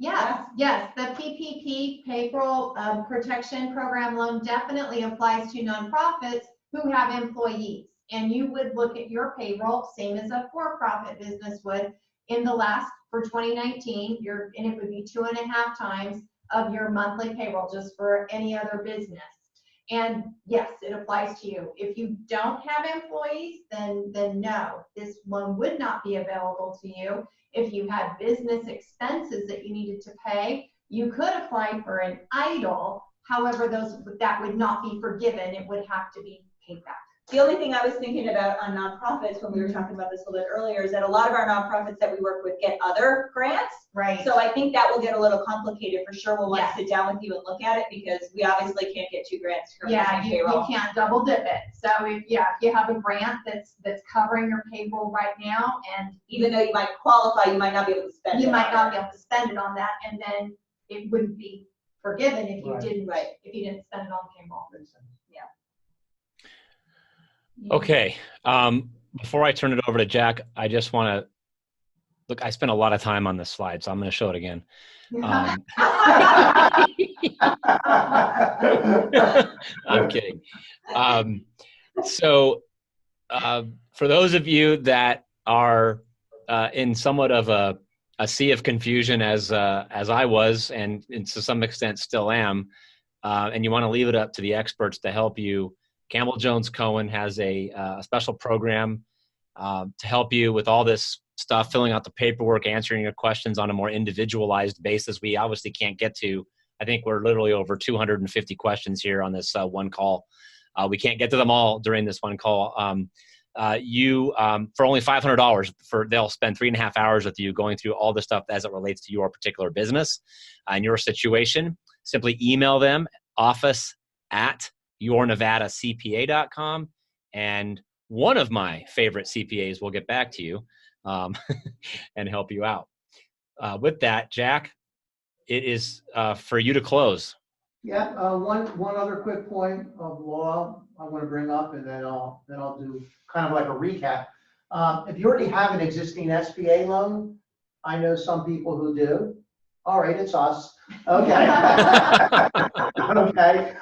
Yes, the PPP payroll protection program loan definitely applies to nonprofits who have employees. And you would look at your payroll, same as a for-profit business would, for 2019, and it would be 2.5 times of your monthly payroll just for any other business. And yes, it applies to you. If you don't have employees, then no, this loan would not be available to you. If you had business expenses that you needed to pay, you could apply for an EIDL. However, that would not be forgiven. It would have to be paid back. The only thing I was thinking about on nonprofits when we were talking about this a little bit earlier is that a lot of our nonprofits that we work with get other grants. Right. So I think that will get a little complicated for sure. We'll want Yeah. to sit down with you and look at it because we obviously can't get 2 grants from the Yeah, same you payroll. can't double dip it. So if you have a grant that's covering your payroll right now, and Even though you might qualify, you might not be able to spend it. you might on not it. be able to spend it on that, and then it wouldn't be forgiven if you Right. didn't Right. spend it on payroll. Okay. Before I turn it over to Jack, I just want to look. I spent a lot of time on this slide, so I'm going to show it again. I'm kidding. So for those of you that are in somewhat of a sea of confusion as I was, and to some extent still am, and you want to leave it up to the experts to help you Campbell Jones Cohen has a special program to help you with all this stuff, filling out the paperwork, answering your questions on a more individualized basis. We obviously can't get to, I think we're literally over 250 questions here on this one call. We can't get to them all during this one call. For only $500, they'll spend 3.5 hours with you going through all the stuff as it relates to your particular business and your situation. Simply email them, office@yournevadacpa.com, and one of my favorite CPAs will get back to you and help you out. With that, Jack, it is for you to close. Yeah, one other quick point of law I want to bring up, and then I'll do kind of like a recap. If you already have an existing SBA loan, I know some people who do. All right, it's us. Okay. Okay.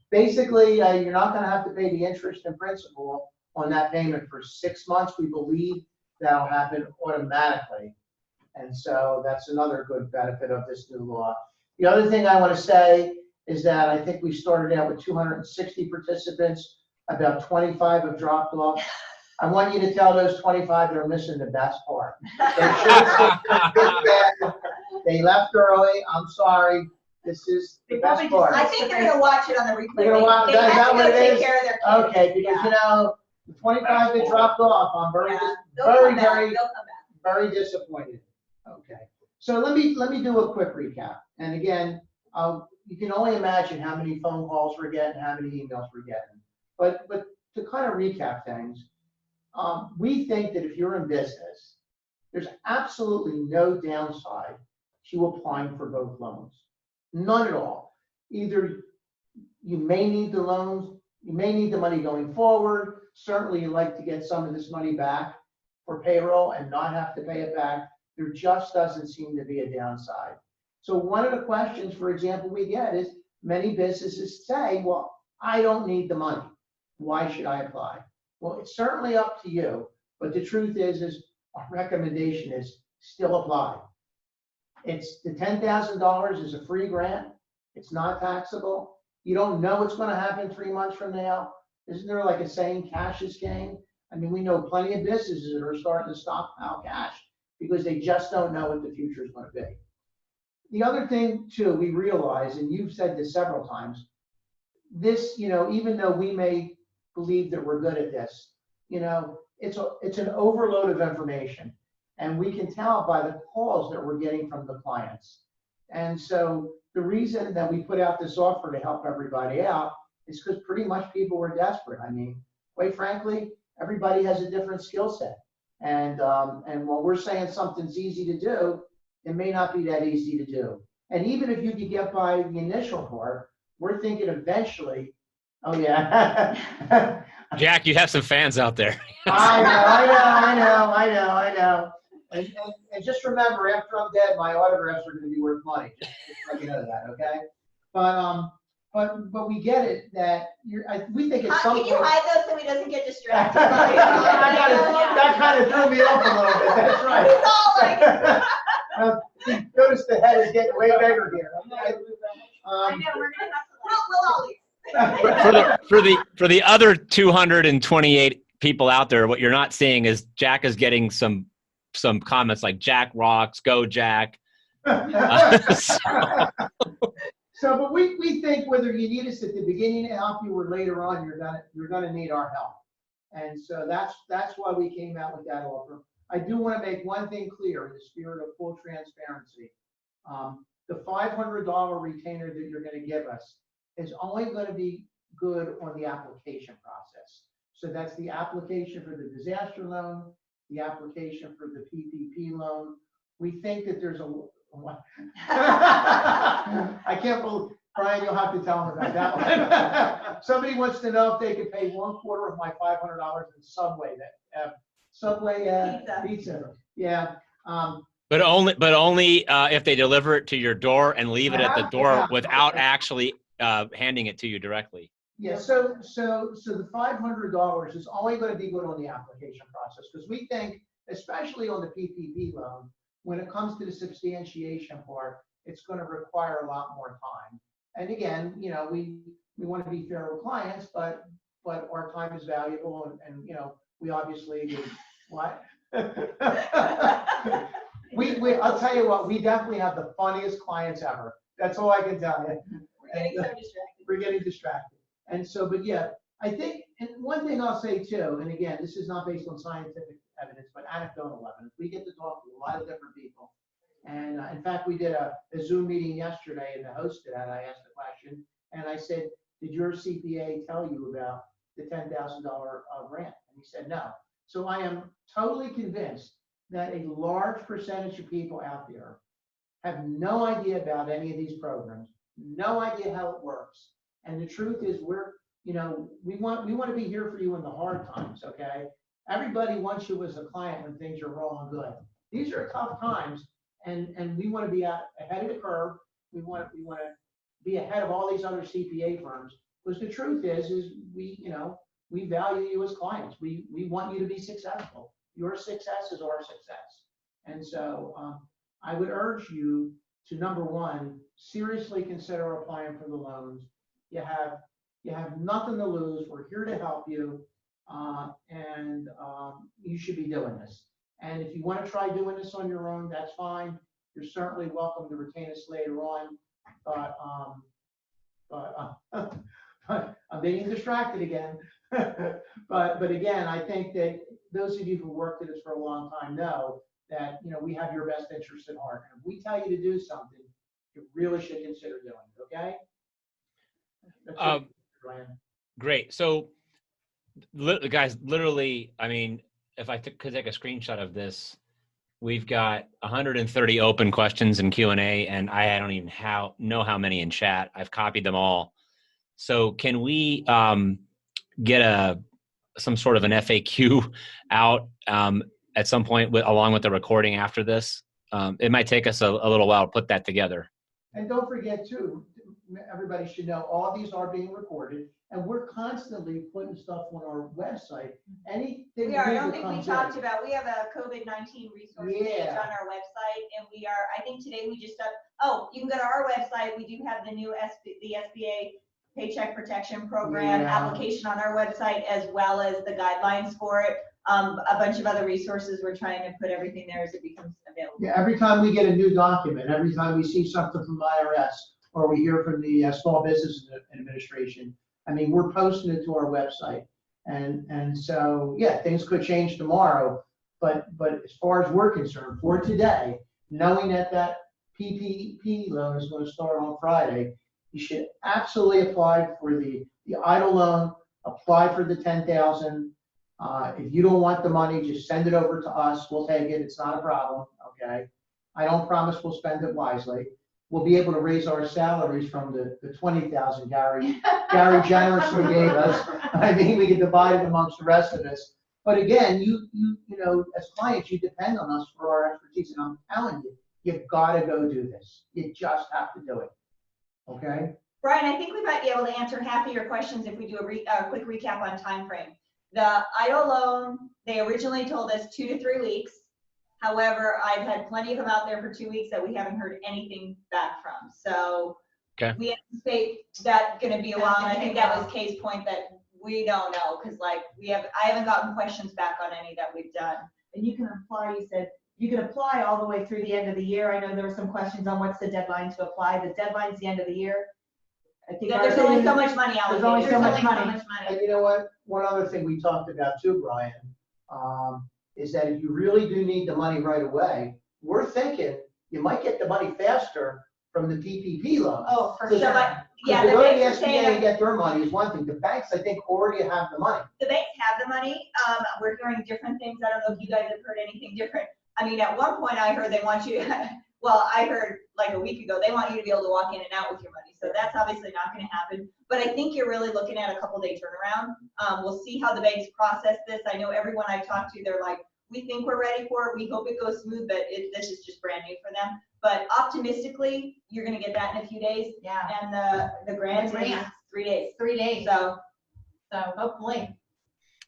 Basically, you're not going to have to pay the interest and principal on that payment for 6 months. We believe that'll happen automatically. And so that's another good benefit of this new law. The other thing I want to say is that I think we started out with 260 participants. About 25 have dropped off. I want you to tell those 25 they're missing the best part. They left early. I'm sorry. This is the best part. I think they're gonna watch it on the replay. They're gonna watch- They is have that to what go it take is? care of their kids. Okay, because Yeah. you know, the 25 that dropped off, I'm Yeah. They'll very, come back. very, They'll come back. very disappointed. Okay, so let me do a quick recap. And again, you can only imagine how many phone calls we're getting, how many emails we're getting. But to kind of recap things, we think that if you're in business, there's absolutely no downside to applying for both loans. None at all. Either you may need the loans, you may need the money going forward. Certainly you'd like to get some of this money back for payroll and not have to pay it back. There just doesn't seem to be a downside. So one of the questions, for example, we get is many businesses say, well, I don't need the money. Why should I apply? Well, it's certainly up to you, but the truth is our recommendation is still apply. It's the $10,000 is a free grant. It's not taxable. You don't know what's going to happen 3 months from now. Isn't there like a saying, cash is king? I mean, we know plenty of businesses that are starting to stockpile cash because they just don't know what the future is going to be. The other thing too, we realize, and you've said this several times, this, even though we may believe that we're good at this, it's an overload of information, and we can tell by the calls that we're getting from the clients. And so the reason that we put out this offer to help everybody out is because pretty much people were desperate. I mean, quite frankly, everybody has a different skill set. And while we're saying something's easy to do, it may not be that easy to do. And even if you could get by the initial part, we're thinking eventually, oh yeah. Jack, you have some fans out there. I know. And just remember, after I'm dead, my autographs are going to be worth money. Just let you know that, okay? But we get it that we think it's Can something. you hide those so he doesn't get distracted? That kind of threw me off a little bit. That's right. He's all like. Notice the head is getting way bigger here. Okay? I know, we're gonna have to. We'll all leave. For the other 228 people out there, what you're not seeing is Jack is getting some comments like Jack rocks, go Jack. But we think whether you need us at the beginning to help you or later on, you're gonna need our help. And so that's why we came out with that offer. I do want to make one thing clear in the spirit of full transparency. The $500 retainer that you're going to give us is only going to be good on the application process. So that's the application for the disaster loan, the application for the PPP loan. We think that there's I can't believe, Brian, you'll have to tell him about that one. Somebody wants to know if they could pay 1/4 of my $500 in Subway pizza. Yeah. But only if they deliver it to your door and leave it at the door without actually handing it to you directly. Yeah. So the $500 is only going to be good on the application process, because we think, especially on the PPP loan, when it comes to the substantiation part, it's going to require a lot more time. And again, we want to be fair with clients, but but our time is valuable and, you know, we obviously, what? I'll tell you what, we definitely have the funniest clients ever. That's all I can tell you. We're getting so distracted. We're getting distracted. And so, but yeah, I think, and one thing I'll say too, and again, this is not based on scientific evidence, but anecdotal evidence. We get to talk to a lot of different people. And in fact, we did a Zoom meeting yesterday, and the host of that, I asked the question, and I said, did your CPA tell you about the $10,000 grant? And he said, no. So I am totally convinced that a large percentage of people out there have no idea about any of these programs, no idea how it works. And the truth is we want to be here for you in the hard times, okay? Everybody wants you as a client when things are rolling good. These are tough times, and we want to be ahead of the curve. We want to be ahead of all these other CPA firms, because the truth is we value you as clients. We want you to be successful. Your success is our success. And so I would urge you to, number one, seriously consider applying for the loans. You have nothing to lose. We're here to help you. And you should be doing this. And if you want to try doing this on your own, that's fine. You're certainly welcome to retain us later on. But I'm being distracted again. but again, I think that those of you who worked at this for a long time know that we have your best interest at heart. And if we tell you to do something, you really should consider doing it. Okay? That's it, Brian. Great. So, guys, literally, I mean, if I could take a screenshot of this, we've got 130 open questions in Q&A, and I don't even know how many in chat. I've copied them all. So can we get some sort of an FAQ out at some point along with the recording after this? It might take us a little while to put that together. And don't forget too, everybody should know all these are being recorded, and we're constantly putting stuff on our website. Anything We are, I don't new think that we comes talked in. about, we have a COVID-19 resource page Yeah. on our website, and I think today we just you can go to our website. We do have the new the SBA Paycheck Protection Program Yeah. application on our website, as well as the guidelines for it. A bunch of other resources. We're trying to put everything there as it becomes available. Yeah, every time we get a new document, every time we see something from IRS, or we hear from the Small Business Administration, I mean, we're posting it to our website. And so, yeah, things could change tomorrow, but as far as we're concerned, for today, knowing that PPP loan is going to start on Friday, you should absolutely apply for the EIDL loan, apply for the $10,000. If you don't want the money, just send it over to us. We'll take it. It's not a problem, okay? I don't promise we'll spend it wisely. We'll be able to raise our salaries from the $20,000 Gary generously gave us. I mean, we can divide it amongst the rest of us. But again, you know, as clients, you depend on us for our expertise. And I'm telling you, you've got to go do this. You just have to do it, okay? Brian, I think we might be able to answer half of your questions if we do a quick recap on time frame. The EIDL loan, they originally told us 2 to 3 weeks. However, I've had plenty of them out there for 2 weeks that we haven't heard anything back from. So Okay. We anticipate that going to be a while. And I think that was Kay's point that we don't know, because I haven't gotten questions back on any that we've done. And you can apply, you said, you can apply all the way through the end of the year. I know there were some questions on what's the deadline to apply. The deadline's the end of the year. I think There's only so much money allocated. There's only so much money. And you know what? One other thing we talked about too, Brian, is that if you really do need the money right away, we're thinking you might get the money faster from the PPP loan. Oh, for So sure. that- Yeah, to the go to banks the are saying SBA that and get their money is one thing. The banks, I think, already have the money. the banks have the money. We're hearing different things. I don't know if you guys have heard anything different. I mean, at one point I heard they want you, well, I heard like a week ago, they want you to be able to walk in and out with your money. So that's obviously not going to happen. But I think you're really looking at a couple-day turnaround. We'll see how the banks process this. I know everyone I've talked to, they're like, we think we're ready for it. We hope it goes smooth, but this is just brand new for them. But optimistically, you're going to get that in a few days. Yeah, And the grant is 3 days. 3 days. So So hopefully.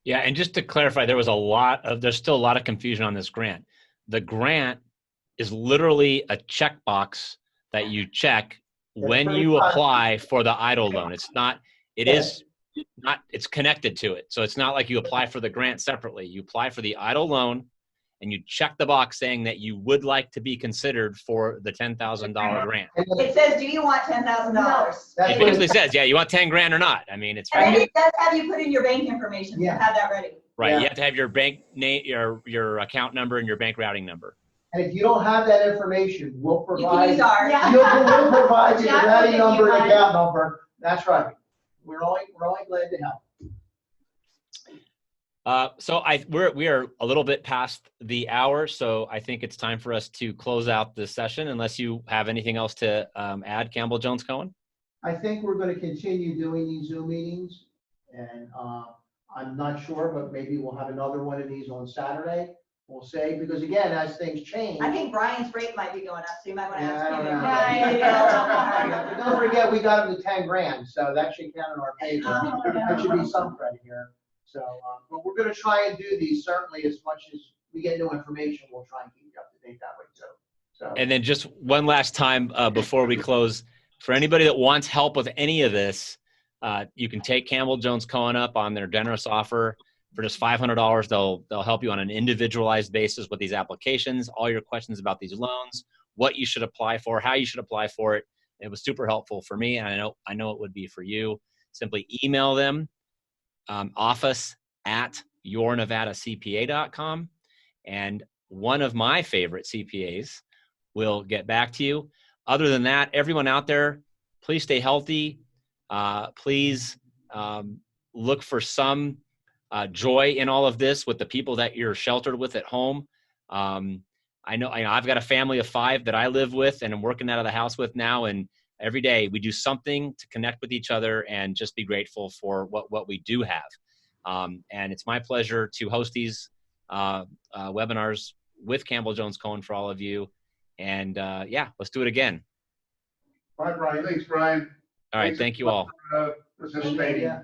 Yeah, and just to clarify, there's still a lot of confusion on this grant. The grant is literally a checkbox that you check when you apply for the EIDL loan. It's not, it is it's connected to it. So it's not like you apply for the grant separately. You apply for the EIDL loan and you check the box saying that you would like to be considered for the $10,000 grant. It says, do you want $10,000? That's It what basically says, yeah, you want 10 grand or not. I mean, it's And then it does have you put in your bank information, so Yeah. have that ready. right. Yeah. You have to have your bank name, your account number and your bank routing number. And if you don't have that information, we'll You can use provide, ours. Yeah. we'll provide you the Jack will routing give number you and one. account number. That's right. We're only glad to help. So we are a little bit past the hour, so I think it's time for us to close out this session. Unless you have anything else to add, Campbell Jones Cohen. I think we're gonna continue doing these Zoom meetings, and, I'm not sure, but maybe we'll have another one of these on Saturday. We'll say, because again, as things change. I think Brian's rate might be going up, so you might want to ask Yeah, him. I don't know. But don't forget, we got him to 10 grand, so that should count in our favor. There should be some credit here. So, but we're gonna try and do these, certainly as much as we get new information, we'll try and keep you up to date that way too. So, And then just one last time before we close, for anybody that wants help with any of this, you can take Campbell Jones Cohen up on their generous offer for just $500. They'll help you on an individualized basis with these applications, all your questions about these loans, what you should apply for, how you should apply for it. It was super helpful for me, and I know it would be for you. Simply email them, office@yournevadacpa.com, and one of my favorite CPAs will get back to you. Other than that, everyone out there, please stay healthy. Please look for some joy in all of this with the people that you're sheltered with at home. I know I've got a family of 5 that I live with and I'm working out of the house with now. And every day we do something to connect with each other and just be grateful for what we do have. And it's my pleasure to host these webinars with Campbell Jones Cohen for all of you. And yeah, let's do it again. Bye, Brian. Thanks, Brian. All right. Thank you all. Participating. yeah.